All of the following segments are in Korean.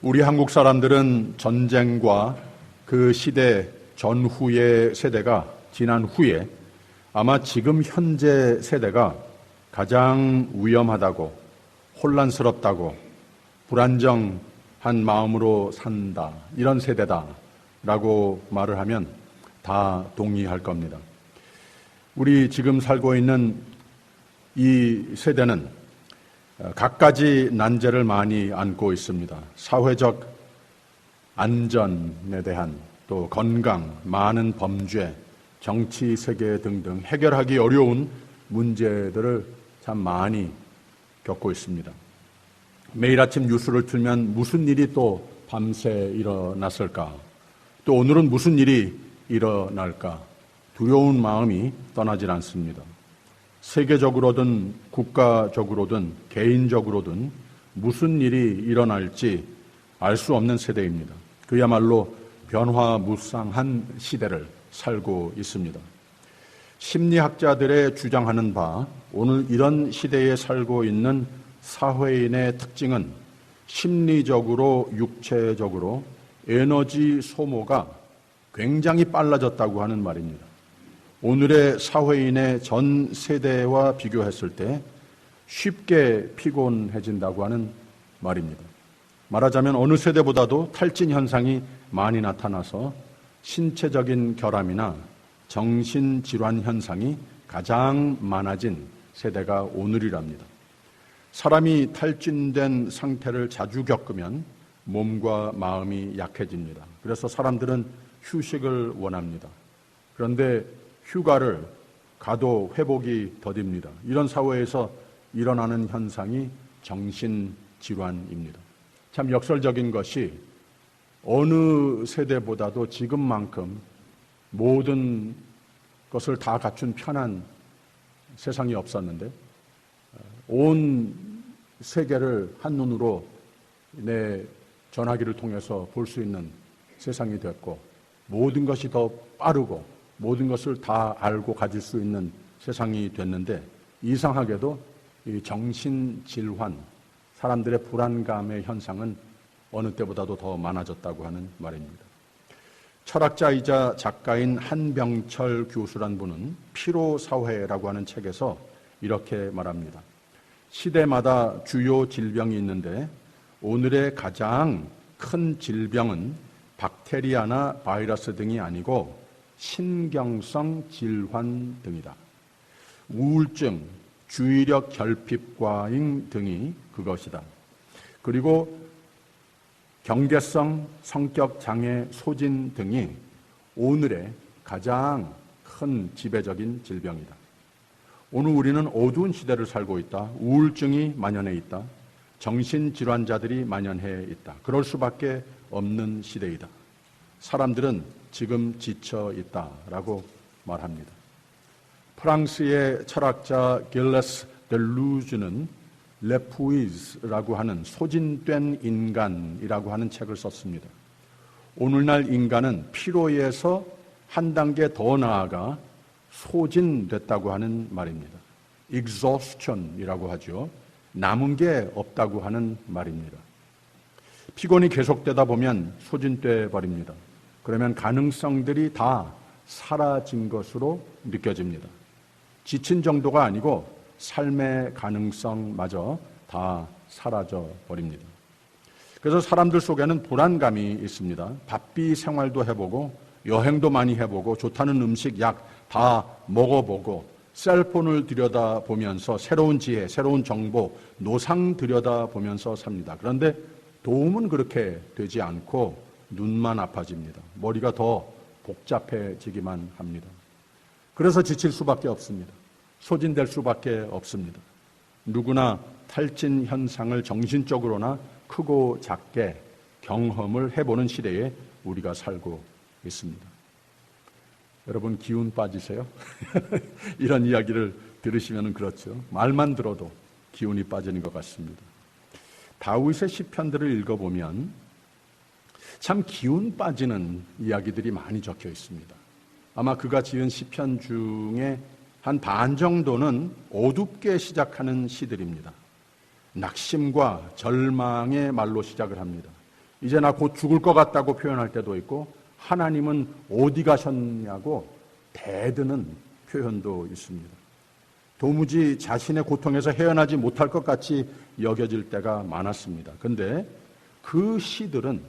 우리 한국 사람들은 전쟁과 그 시대 전후의 세대가 지난 후에 아마 지금 현재 세대가 가장 위험하다고, 혼란스럽다고, 불안정한 마음으로 산다, 이런 세대다라고 말을 하면 다 동의할 겁니다. 우리 지금 살고 있는 이 세대는 갖가지 난제를 많이 안고 있습니다. 사회적 안전에 대한, 또 건강, 많은 범죄, 정치 세계 등등 해결하기 어려운 문제들을 참 많이 겪고 있습니다. 매일 아침 뉴스를 틀면 무슨 일이 또 밤새 일어났을까? 또 오늘은 무슨 일이 일어날까? 두려운 마음이 떠나질 않습니다. 세계적으로든 국가적으로든 개인적으로든 무슨 일이 일어날지 알 수 없는 세대입니다. 그야말로 변화무쌍한 시대를 살고 있습니다. 심리학자들의 주장하는 바, 오늘 이런 시대에 살고 있는 사회인의 특징은 심리적으로, 육체적으로 에너지 소모가 굉장히 빨라졌다고 하는 말입니다. 오늘의 사회인의 전 세대와 비교했을 때 쉽게 피곤해진다고 하는 말입니다. 말하자면 어느 세대보다도 탈진 현상이 많이 나타나서 신체적인 결함이나 정신질환 현상이 가장 많아진 세대가 오늘이랍니다. 사람이 탈진된 상태를 자주 겪으면 몸과 마음이 약해집니다. 그래서 사람들은 휴식을 원합니다. 그런데 휴가를 가도 회복이 더딥니다. 이런 사회에서 일어나는 현상이 정신질환입니다. 참 역설적인 것이 어느 세대보다도 지금만큼 모든 것을 다 갖춘 편한 세상이 없었는데 온 세계를 한눈으로 내 전화기를 통해서 볼 수 있는 세상이 됐고, 모든 것이 더 빠르고 모든 것을 다 알고 가질 수 있는 세상이 됐는데, 이상하게도 이 정신질환, 사람들의 불안감의 현상은 어느 때보다도 더 많아졌다고 하는 말입니다. 철학자이자 작가인 한병철 교수란 분은 피로사회라고 하는 책에서 이렇게 말합니다. 시대마다 주요 질병이 있는데 오늘의 가장 큰 질병은 박테리아나 바이러스 등이 아니고 신경성 질환 등이다. 우울증, 주의력 결핍 과잉 등이 그것이다. 그리고 경계성 성격 장애 소진 등이 오늘의 가장 큰 지배적인 질병이다. 오늘 우리는 어두운 시대를 살고 있다. 우울증이 만연해 있다. 정신질환자들이 만연해 있다. 그럴 수밖에 없는 시대이다. 사람들은 지금 지쳐 있다라고 말합니다. 프랑스의 철학자 길레스 델루즈는 레푸이즈라고 하는 소진된 인간이라고 하는 책을 썼습니다. 오늘날 인간은 피로에서 한 단계 더 나아가 소진됐다고 하는 말입니다. exhaustion이라고 하죠. 남은 게 없다고 하는 말입니다. 피곤이 계속되다 보면 소진돼 버립니다. 그러면 가능성들이 다 사라진 것으로 느껴집니다. 지친 정도가 아니고 삶의 가능성마저 다 사라져 버립니다. 그래서 사람들 속에는 불안감이 있습니다. 바삐 생활도 해보고 여행도 많이 해보고 좋다는 음식, 약 다 먹어보고 셀폰을 들여다보면서 새로운 지혜, 새로운 정보, 노상 들여다보면서 삽니다. 그런데 도움은 그렇게 되지 않고 눈만 아파집니다. 머리가 더 복잡해지기만 합니다. 그래서 지칠 수밖에 없습니다. 소진될 수밖에 없습니다. 누구나 탈진 현상을 정신적으로나 크고 작게 경험을 해보는 시대에 우리가 살고 있습니다. 여러분 기운 빠지세요? 이런 이야기를 들으시면 그렇죠. 말만 들어도 기운이 빠지는 것 같습니다. 다윗의 시편들을 읽어보면 참 기운 빠지는 이야기들이 많이 적혀 있습니다. 아마 그가 지은 시편 중에 한 반 정도는 어둡게 시작하는 시들입니다. 낙심과 절망의 말로 시작을 합니다. 이제 나 곧 죽을 것 같다고 표현할 때도 있고, 하나님은 어디 가셨냐고 대드는 표현도 있습니다. 도무지 자신의 고통에서 헤어나지 못할 것 같이 여겨질 때가 많았습니다. 그런데 그 시들은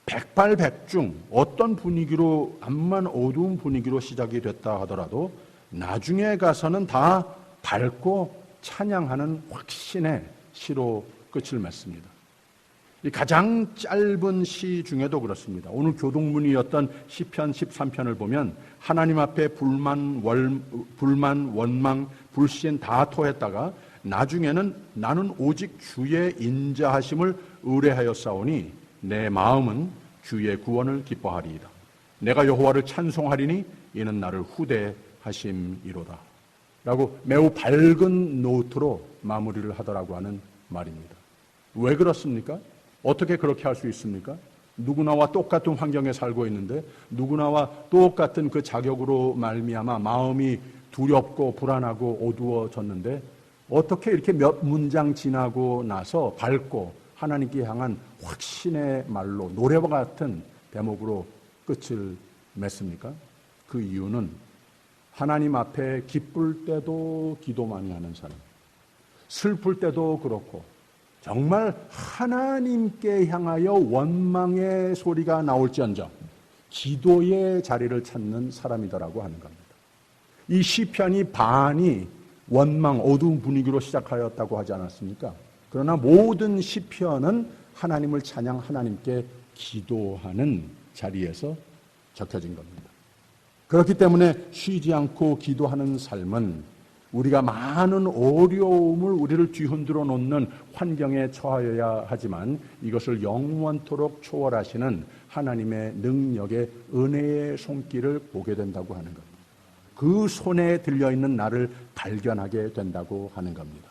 백발백중 어떤 분위기로, 암만 어두운 분위기로 시작이 됐다 하더라도 나중에 가서는 다 밝고 찬양하는 확신의 시로 끝을 맺습니다. 이 가장 짧은 시 중에도 그렇습니다. 오늘 교동문이었던 시편 13편을 보면 하나님 앞에 불만, 원망, 불신 다 토했다가 나중에는 나는 오직 주의 인자하심을 의뢰하였사오니 내 마음은 주의 구원을 기뻐하리이다. 내가 여호와를 찬송하리니 이는 나를 후대하심이로다. 라고 매우 밝은 노트로 마무리를 하더라고 하는 말입니다. 왜 그렇습니까? 어떻게 그렇게 할 수 있습니까? 누구나와 똑같은 환경에 살고 있는데 누구나와 똑같은 그 자격으로 말미암아 마음이 두렵고 불안하고 어두워졌는데 어떻게 이렇게 몇 문장 지나고 나서 밝고 하나님께 향한 확신의 말로 노래와 같은 대목으로 끝을 맺습니까? 그 이유는 하나님 앞에 기쁠 때도 기도 많이 하는 사람, 슬플 때도 그렇고 정말 하나님께 향하여 원망의 소리가 나올지언정 기도의 자리를 찾는 사람이더라고 하는 겁니다. 이 시편이 반이 원망, 어두운 분위기로 시작하였다고 하지 않았습니까? 그러나 모든 시편은 하나님을 찬양, 하나님께 기도하는 자리에서 적혀진 겁니다. 그렇기 때문에 쉬지 않고 기도하는 삶은 우리가 많은 어려움을 우리를 뒤흔들어 놓는 환경에 처하여야 하지만 이것을 영원토록 초월하시는 하나님의 능력의 은혜의 손길을 보게 된다고 하는 겁니다. 그 손에 들려있는 나를 발견하게 된다고 하는 겁니다.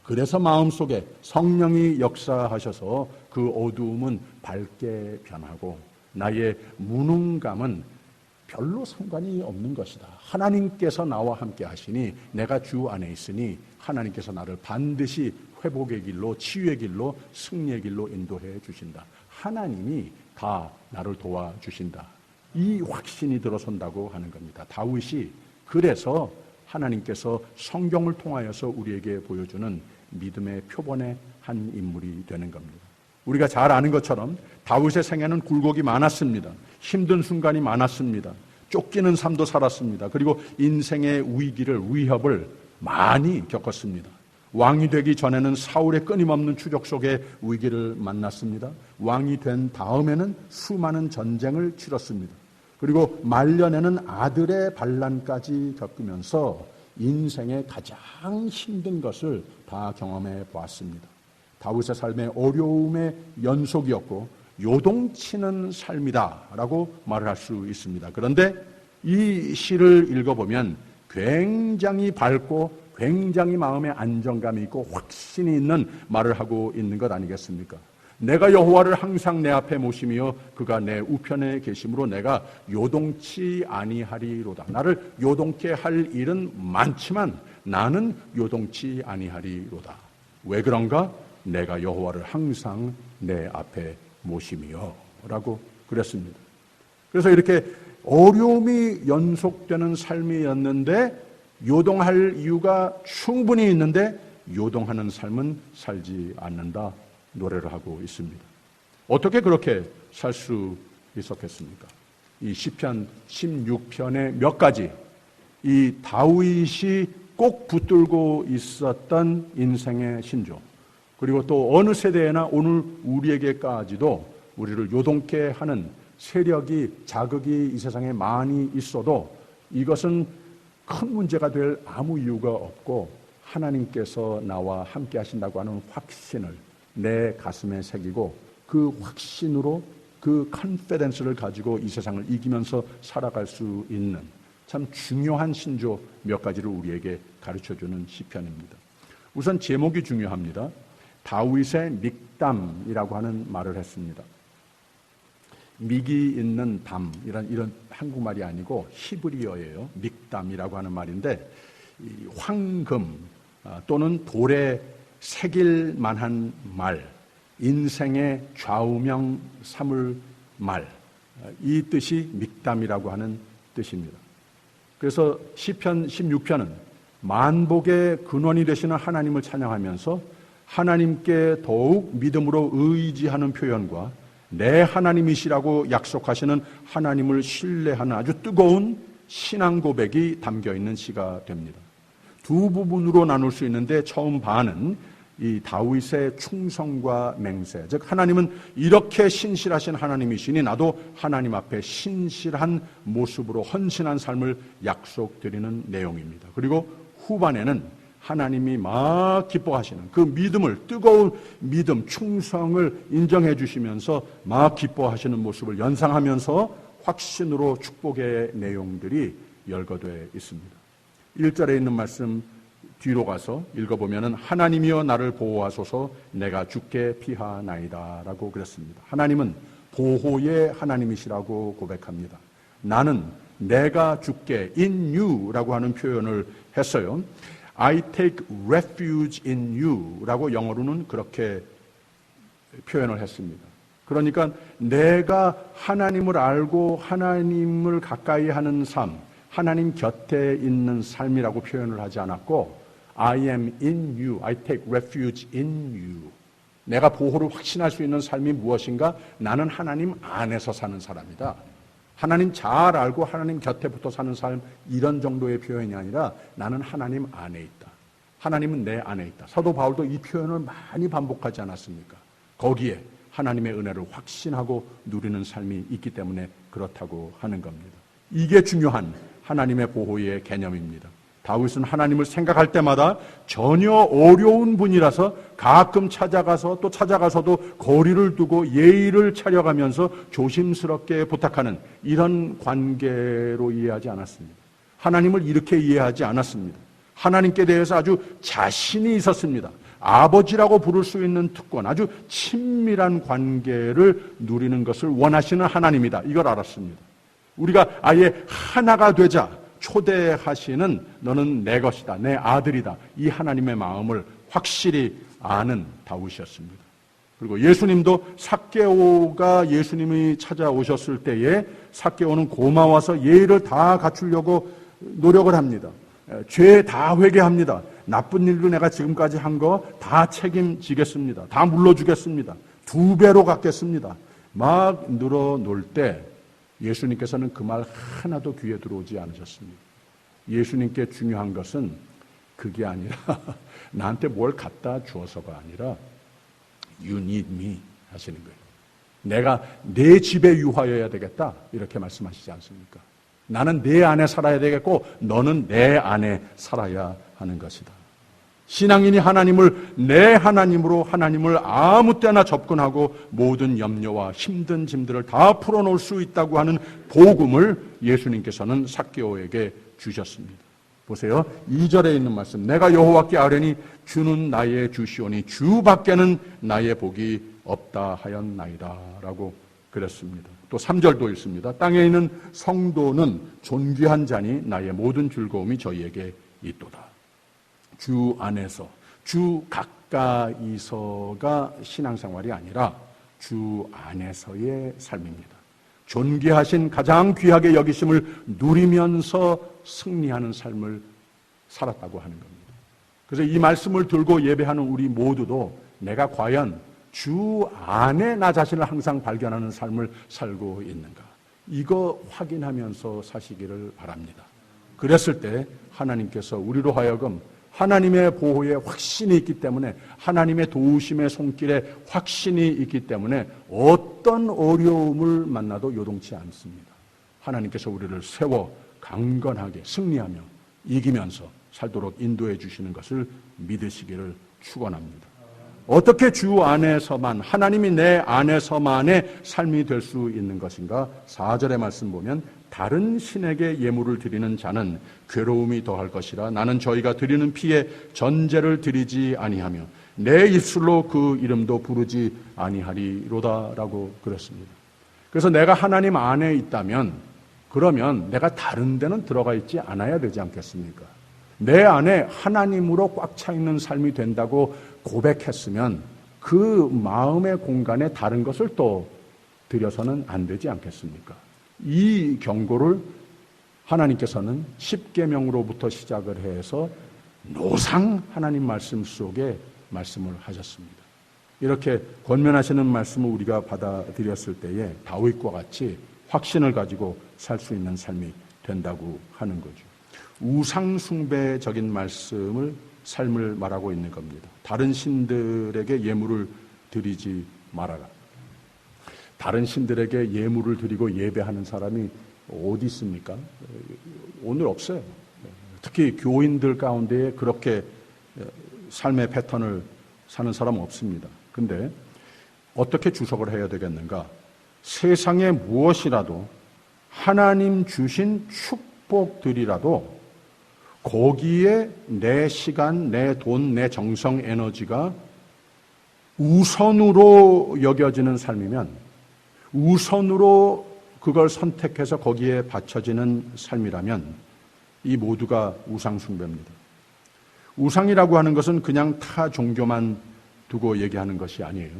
그래서 마음속에 성령이 역사하셔서 그 어두움은 밝게 변하고 나의 무능감은 별로 상관이 없는 것이다. 하나님께서 나와 함께 하시니 내가 주 안에 있으니 하나님께서 나를 반드시 회복의 길로, 치유의 길로, 승리의 길로 인도해 주신다. 하나님이 다 나를 도와주신다. 이 확신이 들어선다고 하는 겁니다. 다윗이 그래서 하나님께서 성경을 통하여서 우리에게 보여주는 믿음의 표본의 한 인물이 되는 겁니다. 우리가 잘 아는 것처럼 다윗의 생애는 굴곡이 많았습니다. 힘든 순간이 많았습니다. 쫓기는 삶도 살았습니다. 그리고 인생의 위협을 많이 겪었습니다. 왕이 되기 전에는 사울의 끊임없는 추적 속에 위기를 만났습니다. 왕이 된 다음에는 수많은 전쟁을 치렀습니다. 그리고 말년에는 아들의 반란까지 겪으면서 인생의 가장 힘든 것을 다 경험해 보았습니다. 다윗의 삶의 어려움의 연속이었고 요동치는 삶이다라고 말을 할 수 있습니다. 그런데 이 시를 읽어보면 굉장히 밝고 굉장히 마음에 안정감이 있고 확신이 있는 말을 하고 있는 것 아니겠습니까? 내가 여호와를 항상 내 앞에 모시며 그가 내 우편에 계심으로 내가 요동치 아니하리로다. 나를 요동케 할 일은 많지만 나는 요동치 아니하리로다. 왜 그런가? 내가 여호와를 항상 내 앞에 모시며 라고 그랬습니다. 그래서 이렇게 어려움이 연속되는 삶이었는데 요동할 이유가 충분히 있는데 요동하는 삶은 살지 않는다 노래를 하고 있습니다. 어떻게 그렇게 살 수 있었겠습니까? 이 시편 16편의 몇 가지 이 다윗이 꼭 붙들고 있었던 인생의 신조, 그리고 또 어느 세대에나 오늘 우리에게까지도 우리를 요동케 하는 세력이, 자극이 이 세상에 많이 있어도 이것은 큰 문제가 될 아무 이유가 없고 하나님께서 나와 함께 하신다고 하는 확신을 내 가슴에 새기고 그 확신으로 그 컨피던스를 가지고 이 세상을 이기면서 살아갈 수 있는 참 중요한 신조 몇 가지를 우리에게 가르쳐주는 시편입니다. 우선 제목이 중요합니다. 다윗의 믹담이라고 하는 말을 했습니다. 믹이 있는 담, 이런 한국말이 아니고 히브리어예요. 믹담이라고 하는 말인데 황금 또는 돌에 새길 만한 말, 인생의 좌우명 삼을 말, 이 뜻이 믹담이라고 하는 뜻입니다. 그래서 시편 16편은 만복의 근원이 되시는 하나님을 찬양하면서 하나님께 더욱 믿음으로 의지하는 표현과 내 하나님이시라고 약속하시는 하나님을 신뢰하는 아주 뜨거운 신앙 고백이 담겨있는 시가 됩니다. 두 부분으로 나눌 수 있는데 처음 반은 이 다윗의 충성과 맹세, 즉 하나님은 이렇게 신실하신 하나님이시니 나도 하나님 앞에 신실한 모습으로 헌신한 삶을 약속드리는 내용입니다. 그리고 후반에는 하나님이 막 기뻐하시는 그 믿음을, 뜨거운 믿음, 충성을 인정해 주시면서 막 기뻐하시는 모습을 연상하면서 확신으로 축복의 내용들이 열거되어 있습니다. 1절에 있는 말씀 뒤로 가서 읽어보면 하나님이여 나를 보호하소서 내가 주께 피하나이다 라고 그랬습니다. 하나님은 보호의 하나님이시라고 고백합니다. 나는 내가 주께 in you 라고 하는 표현을 했어요. I take refuge in you 라고 영어로는 그렇게 표현을 했습니다. 그러니까 내가 하나님을 알고 하나님을 가까이 하는 삶, 하나님 곁에 있는 삶이라고 표현을 하지 않았고 I am in you, I take refuge in you. 내가 보호를 확신할 수 있는 삶이 무엇인가? 나는 하나님 안에서 사는 사람이다. 하나님 잘 알고 하나님 곁에 붙어 사는 삶, 이런 정도의 표현이 아니라 나는 하나님 안에 있다. 하나님은 내 안에 있다. 사도 바울도 이 표현을 많이 반복하지 않았습니까? 거기에 하나님의 은혜를 확신하고 누리는 삶이 있기 때문에 그렇다고 하는 겁니다. 이게 중요한 하나님의 보호의 개념입니다. 다윗은 하나님을 생각할 때마다 전혀 어려운 분이라서 가끔 찾아가서 또 찾아가서도 거리를 두고 예의를 차려가면서 조심스럽게 부탁하는 이런 관계로 이해하지 않았습니다. 하나님을 이렇게 이해하지 않았습니다. 하나님께 대해서 아주 자신이 있었습니다. 아버지라고 부를 수 있는 특권, 아주 친밀한 관계를 누리는 것을 원하시는 하나님이다. 이걸 알았습니다. 우리가 아예 하나가 되자 초대하시는 너는 내 것이다, 내 아들이다, 이 하나님의 마음을 확실히 아는 다윗이었습니다. 그리고 예수님도 삭개오가 예수님이 찾아오셨을 때에 삭개오는 고마워서 예의를 다 갖추려고 노력을 합니다. 죄 다 회개합니다. 나쁜 일도 내가 지금까지 한 거 다 책임지겠습니다. 다 물러주겠습니다. 2배로 갚겠습니다. 막 늘어놓을 때 예수님께서는 그 말 하나도 귀에 들어오지 않으셨습니다. 예수님께 중요한 것은 그게 아니라 나한테 뭘 갖다 주어서가 아니라 You need me 하시는 거예요. 내가 내 집에 유하여야 되겠다 이렇게 말씀하시지 않습니까? 나는 내 안에 살아야 되겠고 너는 내 안에 살아야 하는 것이다. 신앙인이 하나님을 내 하나님으로 하나님을 아무 때나 접근하고 모든 염려와 힘든 짐들을 다 풀어놓을 수 있다고 하는 복음을 예수님께서는 삭개오에게 주셨습니다. 보세요. 2절에 있는 말씀. 내가 여호와께 아뢰니 주는 나의 주시오니 주 밖에는 나의 복이 없다 하였나이다 라고 그랬습니다. 또 3절도 있습니다. 땅에 있는 성도는 존귀한 자니 나의 모든 즐거움이 저희에게 있도다. 주 안에서, 주 가까이서가 신앙생활이 아니라 주 안에서의 삶입니다. 존귀하신 가장 귀하게 여기심을 누리면서 승리하는 삶을 살았다고 하는 겁니다. 그래서 이 말씀을 들고 예배하는 우리 모두도 내가 과연 주 안에 나 자신을 항상 발견하는 삶을 살고 있는가, 이거 확인하면서 사시기를 바랍니다. 그랬을 때 하나님께서 우리로 하여금 하나님의 보호에 확신이 있기 때문에, 하나님의 도우심의 손길에 확신이 있기 때문에 어떤 어려움을 만나도 요동치 않습니다. 하나님께서 우리를 세워 강건하게 승리하며 이기면서 살도록 인도해 주시는 것을 믿으시기를 축원합니다. 어떻게 주 안에서만, 하나님이 내 안에서만의 삶이 될 수 있는 것인가? 4절의 말씀 보면 다른 신에게 예물을 드리는 자는 괴로움이 더할 것이라 나는 저희가 드리는 피에 전제를 드리지 아니하며 내 입술로 그 이름도 부르지 아니하리로다 라고 그랬습니다. 그래서 내가 하나님 안에 있다면 그러면 내가 다른 데는 들어가 있지 않아야 되지 않겠습니까? 내 안에 하나님으로 꽉 차 있는 삶이 된다고 고백했으면 그 마음의 공간에 다른 것을 또 들여서는 안 되지 않겠습니까? 이 경고를 하나님께서는 십계명으로부터 시작을 해서 노상 하나님 말씀 속에 말씀을 하셨습니다. 이렇게 권면하시는 말씀을 우리가 받아들였을 때에 다윗과 같이 확신을 가지고 살 수 있는 삶이 된다고 하는 거죠. 우상숭배적인 삶을 말하고 있는 겁니다. 다른 신들에게 예물을 드리지 말아라. 다른 신들에게 예물을 드리고 예배하는 사람이 어디 있습니까? 오늘 없어요. 특히 교인들 가운데 그렇게 삶의 패턴을 사는 사람은 없습니다. 근데 어떻게 주석을 해야 되겠는가? 세상에 무엇이라도 하나님 주신 축복들이라도 거기에 내 시간, 내 돈, 내 정성, 에너지가 우선으로 여겨지는 삶이면, 우선으로 그걸 선택해서 거기에 바쳐지는 삶이라면 이 모두가 우상숭배입니다. 우상이라고 하는 것은 그냥 타 종교만 두고 얘기하는 것이 아니에요.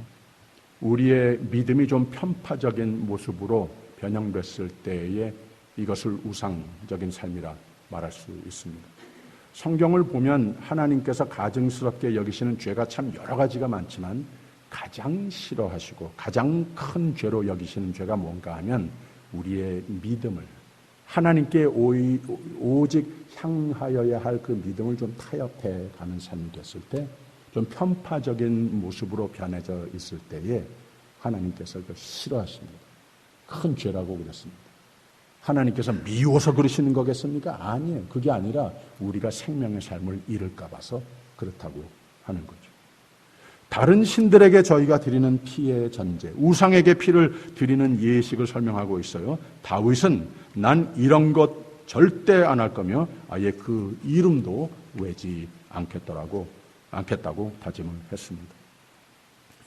우리의 믿음이 좀 편파적인 모습으로 변형됐을 때에 이것을 우상적인 삶이라 말할 수 있습니다. 성경을 보면 하나님께서 가증스럽게 여기시는 죄가 참 여러 가지가 많지만 가장 싫어하시고 가장 큰 죄로 여기시는 죄가 뭔가 하면 우리의 믿음을, 하나님께 오직 향하여야 할 그 믿음을 좀 타협해 가는 삶이 됐을 때, 좀 편파적인 모습으로 변해져 있을 때에 하나님께서 그걸 싫어하십니다. 큰 죄라고 그랬습니다. 하나님께서 미워서 그러시는 거겠습니까? 아니에요. 그게 아니라 우리가 생명의 삶을 잃을까 봐서 그렇다고 하는 거죠. 다른 신들에게 저희가 드리는 피의 전제, 우상에게 피를 드리는 예식을 설명하고 있어요. 다윗은 난 이런 것 절대 안 할 거며 아예 그 이름도 외지 않겠다고 다짐을 했습니다.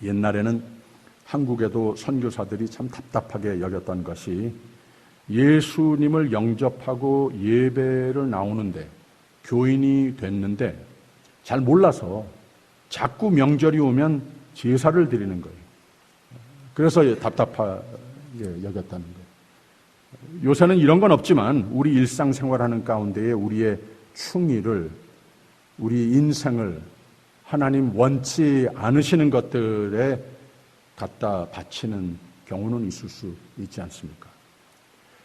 옛날에는 한국에도 선교사들이 참 답답하게 여겼던 것이 예수님을 영접하고 예배를 나오는데 교인이 됐는데 잘 몰라서 자꾸 명절이 오면 제사를 드리는 거예요. 그래서 답답하게 여겼다는 거예요. 요새는 이런 건 없지만 우리 일상생활하는 가운데에 우리의 충의를, 우리 인생을 하나님 원치 않으시는 것들에 갖다 바치는 경우는 있을 수 있지 않습니까?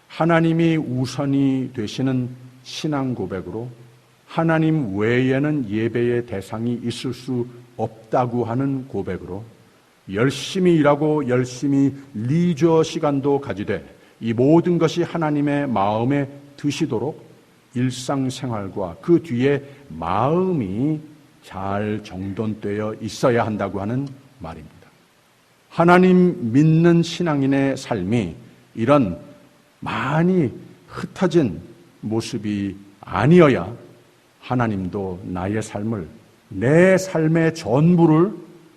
하나님이 우선이 되시는 신앙 고백으로 하나님 외에는 예배의 대상이 있을 수 없다고 하는 고백으로 열심히 일하고 열심히 리저 시간도 가지되 이 모든 것이 하나님의 마음에 드시도록 일상생활과 그 뒤에 마음이 잘 정돈되어 있어야 한다고 하는 말입니다. 하나님 믿는 신앙인의 삶이 이런 많이 흩어진 모습이 아니어야 하나님도 나의 삶을, 내 삶의 전부를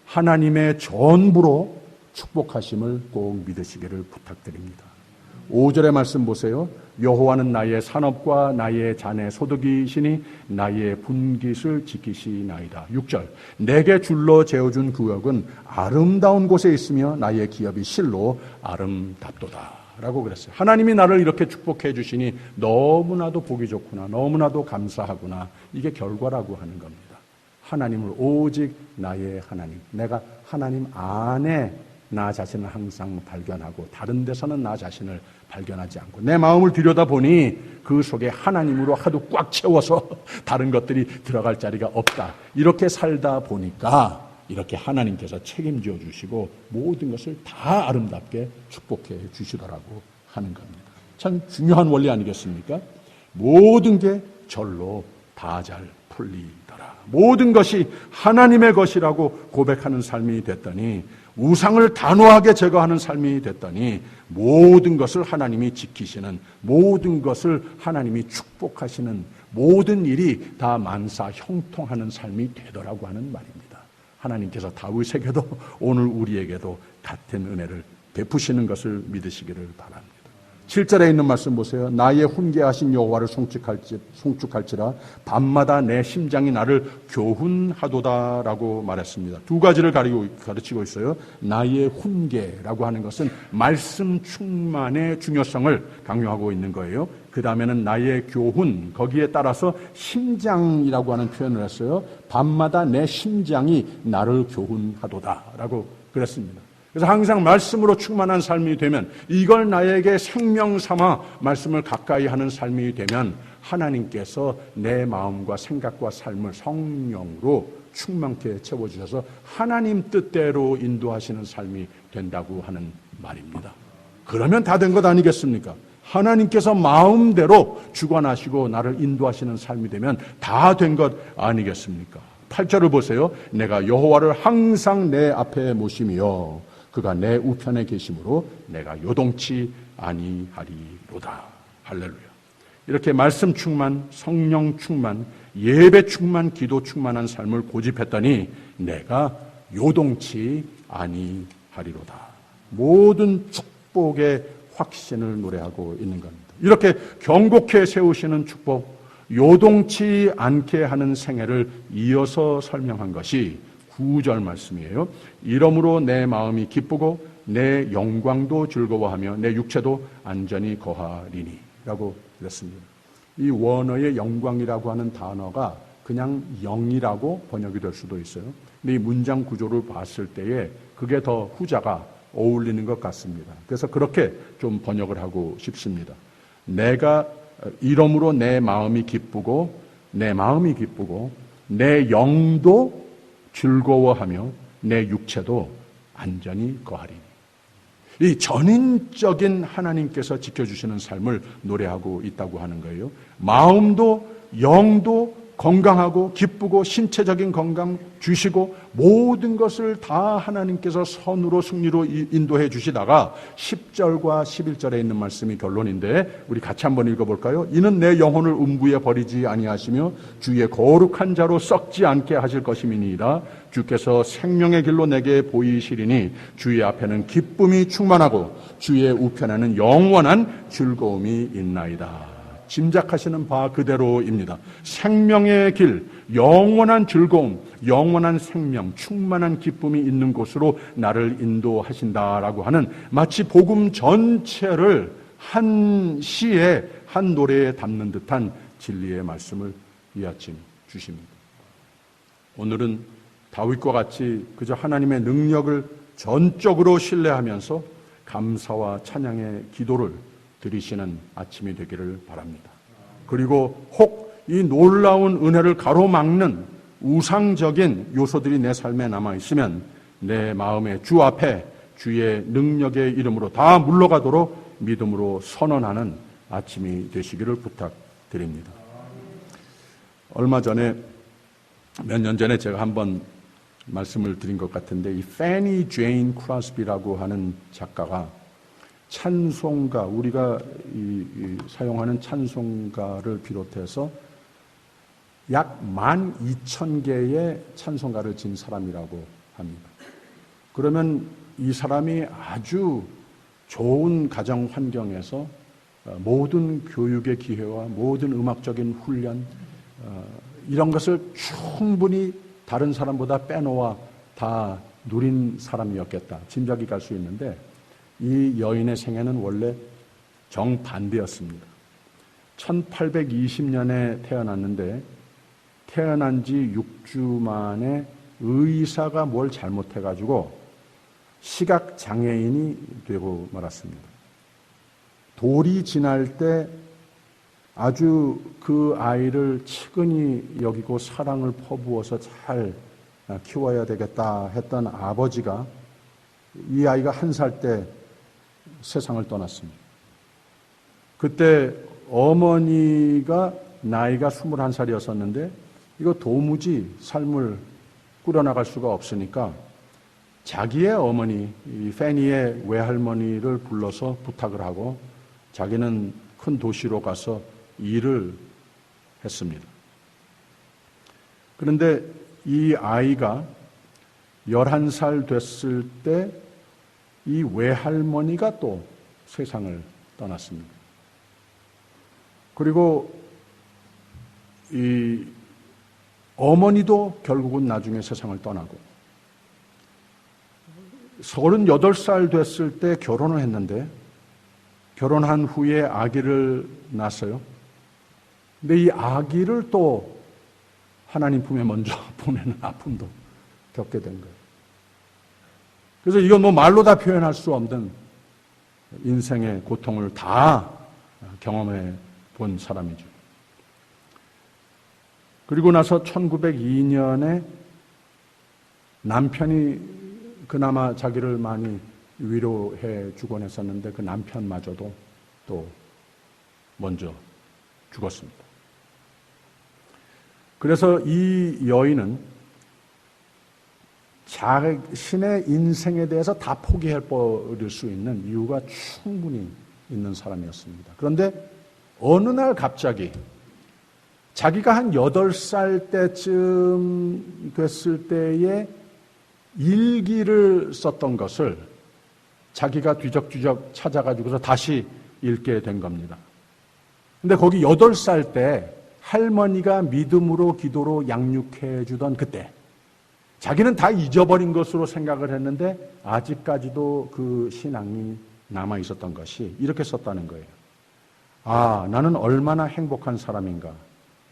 하나님의 전부로 축복하심을 꼭 믿으시기를 부탁드립니다. 5절의 말씀 보세요. 여호와는 나의 산업과 나의 잔의 소득이시니 나의 분깃을 지키시나이다. 6절. 내게 줄로 재어준 구역은 아름다운 곳에 있으며 나의 기업이 실로 아름답도다. 라고 그랬어요. 하나님이 나를 이렇게 축복해 주시니 너무나도 보기 좋구나, 너무나도 감사하구나. 이게 결과라고 하는 겁니다. 하나님을 오직 나의 하나님, 내가 하나님 안에 나 자신을 항상 발견하고 다른 데서는 나 자신을 발견하지 않고 내 마음을 들여다보니 그 속에 하나님으로 하도 꽉 채워서 다른 것들이 들어갈 자리가 없다. 이렇게 살다 보니까 이렇게 하나님께서 책임져 주시고 모든 것을 다 아름답게 축복해 주시더라고 하는 겁니다. 참 중요한 원리 아니겠습니까? 모든 게 절로 다 잘 풀리더라. 모든 것이 하나님의 것이라고 고백하는 삶이 됐더니, 우상을 단호하게 제거하는 삶이 됐더니 모든 것을 하나님이 지키시는, 모든 것을 하나님이 축복하시는, 모든 일이 다 만사 형통하는 삶이 되더라고 하는 말입니다. 하나님께서 다윗에게도 오늘 우리에게도 같은 은혜를 베푸시는 것을 믿으시기를 바랍니다. 7절에 있는 말씀 보세요. 나의 훈계하신 여호와를 송축할지라 밤마다 내 심장이 나를 교훈하도다라고 말했습니다. 두 가지를 가르치고 있어요. 나의 훈계라고 하는 것은 말씀 충만의 중요성을 강조하고 있는 거예요. 그 다음에는 나의 교훈, 거기에 따라서 심장이라고 하는 표현을 했어요. 밤마다 내 심장이 나를 교훈하도다라고 그랬습니다. 그래서 항상 말씀으로 충만한 삶이 되면, 이걸 나에게 생명 삼아 말씀을 가까이 하는 삶이 되면 하나님께서 내 마음과 생각과 삶을 성령으로 충만케 채워주셔서 하나님 뜻대로 인도하시는 삶이 된다고 하는 말입니다. 그러면 다 된 것 아니겠습니까? 하나님께서 마음대로 주관하시고 나를 인도하시는 삶이 되면 다 된 것 아니겠습니까? 8절을 보세요. 내가 여호와를 항상 내 앞에 모시며 그가 내 우편에 계심으로 내가 요동치 아니하리로다. 할렐루야. 이렇게 말씀 충만, 성령 충만, 예배 충만, 기도 충만한 삶을 고집했더니 내가 요동치 아니하리로다. 모든 축복의 확신을 노래하고 있는 겁니다. 이렇게 경고케 세우시는 축복, 요동치 않게 하는 생애를 이어서 설명한 것이 9절 말씀이에요. 이러므로 내 마음이 기쁘고 내 영광도 즐거워하며 내 육체도 안전히 거하리니 라고 그랬습니다. 이 원어의 영광이라고 하는 단어가 그냥 영이라고 번역이 될 수도 있어요. 근데 이 문장 구조를 봤을 때에 그게 더 후자가 어울리는 것 같습니다. 그래서 그렇게 좀 번역을 하고 싶습니다. 내가 이러므로 내 마음이 기쁘고 내 영도 즐거워하며 내 육체도 안전히 거하리니. 이 전인적인 하나님께서 지켜주시는 삶을 노래하고 있다고 하는 거예요. 마음도 영도 건강하고 기쁘고 신체적인 건강 주시고 모든 것을 다 하나님께서 선으로 승리로 인도해 주시다가 10절과 11절에 있는 말씀이 결론인데 우리 같이 한번 읽어볼까요? 이는 내 영혼을 음부에 버리지 아니하시며 주의 거룩한 자로 썩지 않게 하실 것임이니이다. 주께서 생명의 길로 내게 보이시리니 주의 앞에는 기쁨이 충만하고 주의 우편에는 영원한 즐거움이 있나이다. 짐작하시는 바 그대로입니다. 생명의 길, 영원한 즐거움, 영원한 생명, 충만한 기쁨이 있는 곳으로 나를 인도하신다라고 하는 마치 복음 전체를 한 시에 한 노래에 담는 듯한 진리의 말씀을 이 아침 주십니다. 오늘은 다윗과 같이 그저 하나님의 능력을 전적으로 신뢰하면서 감사와 찬양의 기도를 드리시는 아침이 되기를 바랍니다. 그리고 혹 이 놀라운 은혜를 가로막는 우상적인 요소들이 내 삶에 남아있으면 내 마음에 주 앞에 주의 능력의 이름으로 다 물러가도록 믿음으로 선언하는 아침이 되시기를 부탁드립니다. 얼마 전에 몇 년 전에 제가 한번 말씀을 드린 것 같은데 이 패니 제인 크로스비라고 하는 작가가 찬송가, 우리가 사용하는 찬송가를 비롯해서 약 12,000개의 찬송가를 진 사람이라고 합니다. 그러면 이 사람이 아주 좋은 가정 환경에서 모든 교육의 기회와 모든 음악적인 훈련 이런 것을 충분히 다른 사람보다 빼놓아 다 누린 사람이었겠다. 짐작이 갈 수 있는데 이 여인의 생애는 원래 정반대였습니다. 1820년에 태어났는데 태어난 지 6주 만에 의사가 뭘 잘못해가지고 시각장애인이 되고 말았습니다. 돌이 지날 때 아주 그 아이를 측은히 여기고 사랑을 퍼부어서 잘 키워야 되겠다 했던 아버지가 이 아이가 1살 때 세상을 떠났습니다. 그때 어머니가 나이가 21살이었었는데 이거 도무지 삶을 꾸려나갈 수가 없으니까 자기의 어머니, 이 패니의 외할머니를 불러서 부탁을 하고 자기는 큰 도시로 가서 일을 했습니다. 그런데 이 아이가 11살 됐을 때 이 외할머니가 또 세상을 떠났습니다. 그리고 이 어머니도 결국은 나중에 세상을 떠나고 38살 됐을 때 결혼을 했는데 결혼한 후에 아기를 낳았어요. 근데 이 아기를 또 하나님 품에 먼저 보내는 아픔도 겪게 된 거예요. 그래서 이건 뭐 말로 다 표현할 수 없는 인생의 고통을 다 경험해 본 사람이죠. 그리고 나서 1902년에 남편이 그나마 자기를 많이 위로해 주곤 했었는데 그 남편마저도 또 먼저 죽었습니다. 그래서 이 여인은 자신의 인생에 대해서 다 포기해버릴 수 있는 이유가 충분히 있는 사람이었습니다. 그런데 어느 날 갑자기 자기가 한 8살 때쯤 됐을 때에 일기를 썼던 것을 자기가 뒤적뒤적 찾아가지고서 다시 읽게 된 겁니다. 근데 거기 8살 때 할머니가 믿음으로 기도로 양육해 주던 그때 자기는 다 잊어버린 것으로 생각을 했는데 아직까지도 그 신앙이 남아 있었던 것이 이렇게 썼다는 거예요. 아, 나는 얼마나 행복한 사람인가.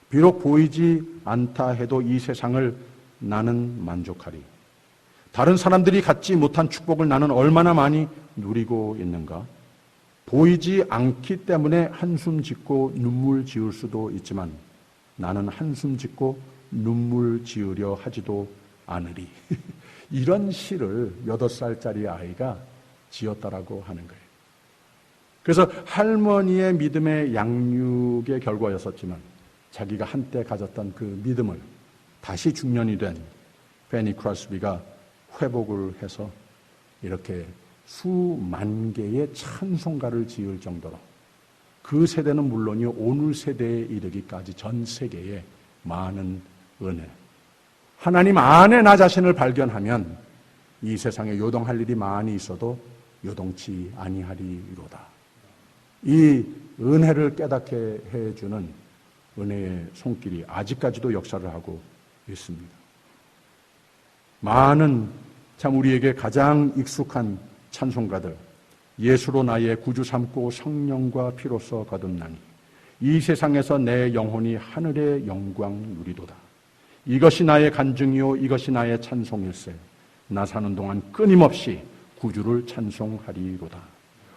비록 보이지 않다 해도 이 세상을 나는 만족하리. 다른 사람들이 갖지 못한 축복을 나는 얼마나 많이 누리고 있는가. 보이지 않기 때문에 한숨 짓고 눈물 지을 수도 있지만 나는 한숨 짓고 눈물 지으려 하지도 않으리. 이런 시를 8살짜리 아이가 지었다라고 하는 거예요. 그래서 할머니의 믿음의 양육의 결과였었지만 자기가 한때 가졌던 그 믿음을 다시 중년이 된 페니 크로스비가 회복을 해서 이렇게 수만 개의 찬송가를 지을 정도로 그 세대는 물론이요 오늘 세대에 이르기까지 전 세계에 많은 은혜. 하나님 안에 나 자신을 발견하면 이 세상에 요동할 일이 많이 있어도 요동치 아니하리로다. 이 은혜를 깨닫게 해주는 은혜의 손길이 아직까지도 역사를 하고 있습니다. 많은 참 우리에게 가장 익숙한 찬송가들, 예수로 나의 구주 삼고 성령과 피로써 거듭나니 이 세상에서 내 영혼이 하늘의 영광 누리도다. 이것이 나의 간증이요 이것이 나의 찬송일세. 나 사는 동안 끊임없이 구주를 찬송하리로다.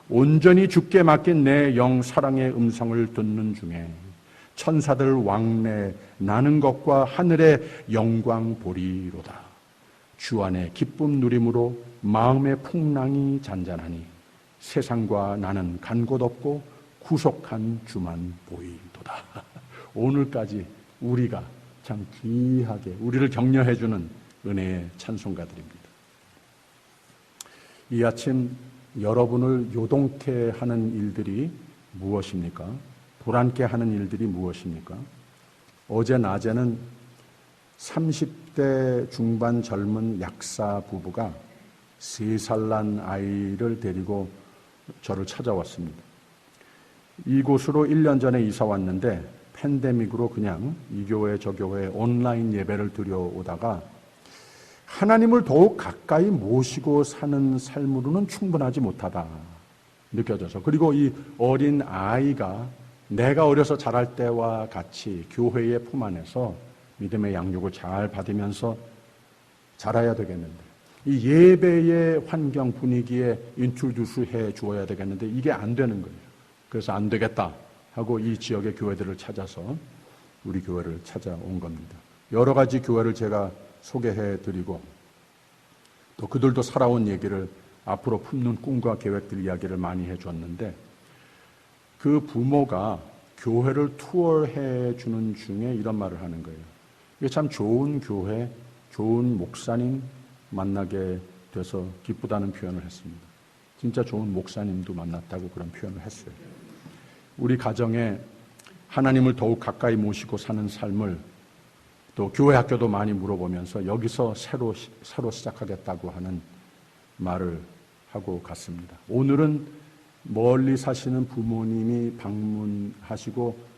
온전히 주께 맡긴 내 영 사랑의 음성을 듣는 중에 천사들 왕래 나는 것과 하늘의 영광 보리로다. 주 안에 기쁨 누림으로 마음의 풍랑이 잔잔하니 세상과 나는 간 곳 없고 구속한 주만 보이도다. 오늘까지 우리가 참 귀하게 우리를 격려해주는 은혜의 찬송가들입니다. 이 아침 여러분을 요동케 하는 일들이 무엇입니까? 불안케 하는 일들이 무엇입니까? 어제 낮에는 30대 중반 젊은 약사 부부가 3살 난 아이를 데리고 저를 찾아왔습니다. 이곳으로 1년 전에 이사 왔는데 팬데믹으로 그냥 이 교회 저 교회 온라인 예배를 드려오다가 하나님을 더욱 가까이 모시고 사는 삶으로는 충분하지 못하다 느껴져서, 그리고 이 어린 아이가 내가 어려서 자랄 때와 같이 교회의 품 안에서 믿음의 양육을 잘 받으면서 자라야 되겠는데, 이 예배의 환경 분위기에 인트로듀스 해 주어야 되겠는데 이게 안 되는 거예요. 그래서 안 되겠다 하고 이 지역의 교회들을 찾아서 우리 교회를 찾아온 겁니다. 여러 가지 교회를 제가 소개해 드리고 또 그들도 살아온 얘기를 앞으로 품는 꿈과 계획들 이야기를 많이 해 줬는데, 그 부모가 교회를 투어해 주는 중에 이런 말을 하는 거예요. 이게 참 좋은 교회, 좋은 목사님 만나게 돼서 기쁘다는 표현을 했습니다. 진짜 좋은 목사님도 만났다고 그런 표현을 했어요. 우리 가정에 하나님을 더욱 가까이 모시고 사는 삶을 또 교회 학교도 많이 물어보면서 여기서 새로 시작하겠다고 하는 말을 하고 갔습니다. 오늘은 멀리 사시는 부모님이 방문하시고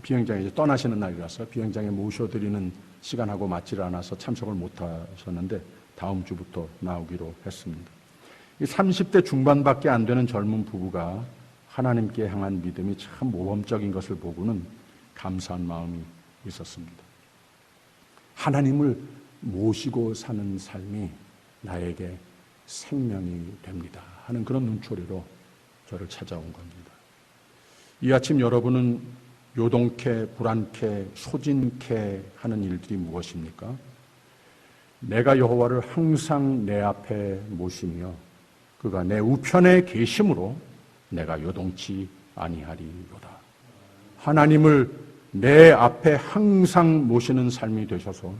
비행장에 이제 떠나시는 날이라서 비행장에 모셔드리는 시간하고 맞지를 않아서 참석을 못하셨는데 다음 주부터 나오기로 했습니다. 이 30대 중반밖에 안 되는 젊은 부부가 하나님께 향한 믿음이 참 모범적인 것을 보고는 감사한 마음이 있었습니다. 하나님을 모시고 사는 삶이 나에게 생명이 됩니다 하는 그런 눈초리로 저를 찾아온 겁니다. 이 아침 여러분은 요동케, 불안케, 소진케 하는 일들이 무엇입니까? 내가 여호와를 항상 내 앞에 모시며 그가 내 우편에 계심으로 내가 요동치 아니하리로다. 하나님을 내 앞에 항상 모시는 삶이 되셔서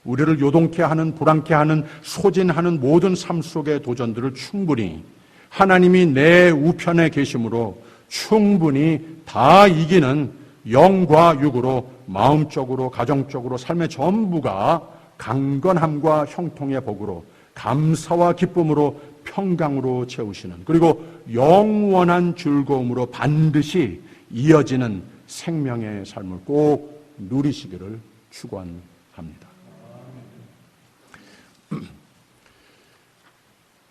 우리를 요동케 하는, 불안케 하는, 소진하는 모든 삶 속의 도전들을 충분히 하나님이 내 우편에 계심으로 충분히 다 이기는 영과 육으로, 마음적으로, 가정적으로 삶의 전부가 강건함과 형통의 복으로, 감사와 기쁨으로, 평강으로 채우시는, 그리고 영원한 즐거움으로 반드시 이어지는 생명의 삶을 꼭 누리시기를 축원합니다.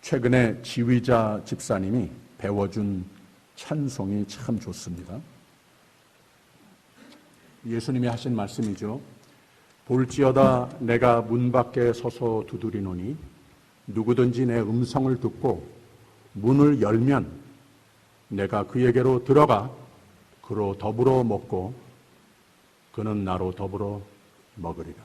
최근에 지휘자 집사님이 배워준 찬송이 참 좋습니다. 예수님이 하신 말씀이죠. 볼지어다 내가 문 밖에 서서 두드리노니 누구든지 내 음성을 듣고 문을 열면 내가 그에게로 들어가 그로 더불어 먹고 그는 나로 더불어 먹으리라.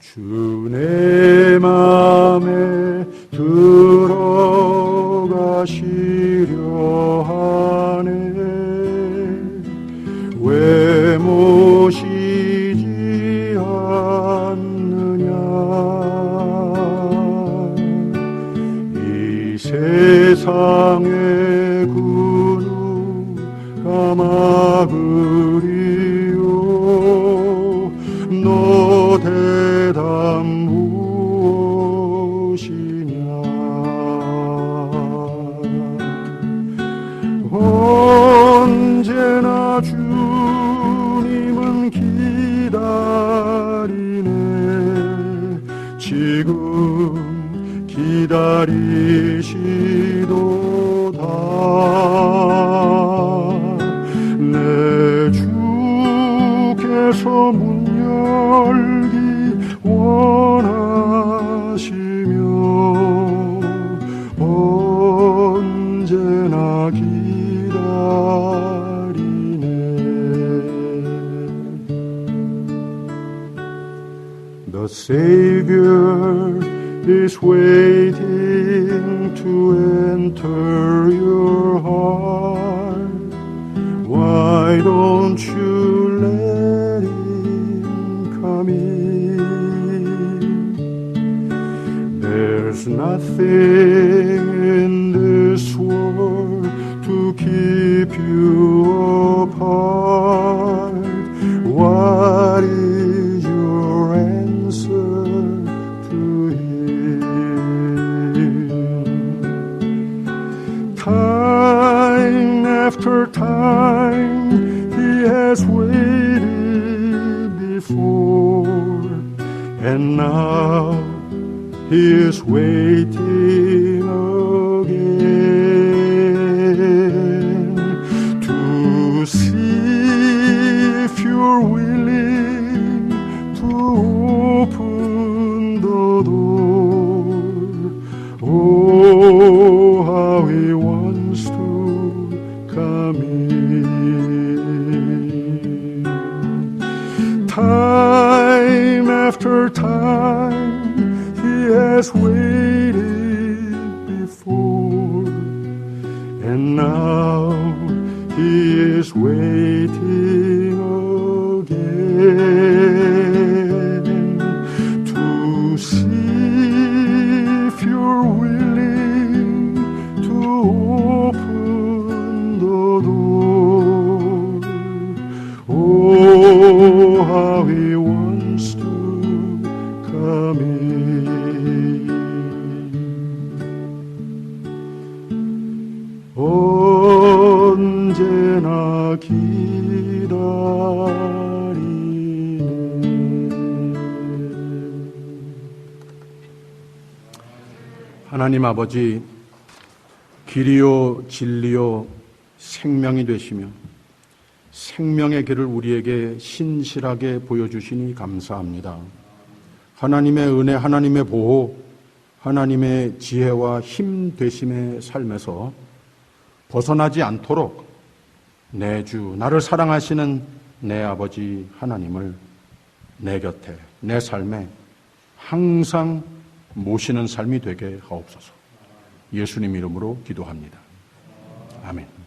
주 내 맘에 들어가시려 하네. 왜 모시지 않느냐. 이 세상의 군우가 막으리요. 너 대담 무엇이냐. 언제나 주님은 기다리네. 지금 기다리시도다. 내 주께서 문 열기 원하시며 언제나 기다리네. The Savior is waiting to enter your heart. Why don't you let him come in? There's nothing in this world to keep you apart. What is your answer to him? Time after time he has waited before, and now he is waiting again to see if you're willing to open the door. Oh, how he wants to come in. Time after time he has waited before, and now he is waiting again to see if you're willing to open 언제나 기다리네. 하나님 아버지, 길이요 진리요 생명이 되시며 생명의 길을 우리에게 신실하게 보여주시니 감사합니다. 하나님의 은혜, 하나님의 보호, 하나님의 지혜와 힘 되심의 삶에서 벗어나지 않도록 내 주, 나를 사랑하시는 내 아버지 하나님을 내 곁에, 내 삶에 항상 모시는 삶이 되게 하옵소서. 예수님 이름으로 기도합니다. 아멘.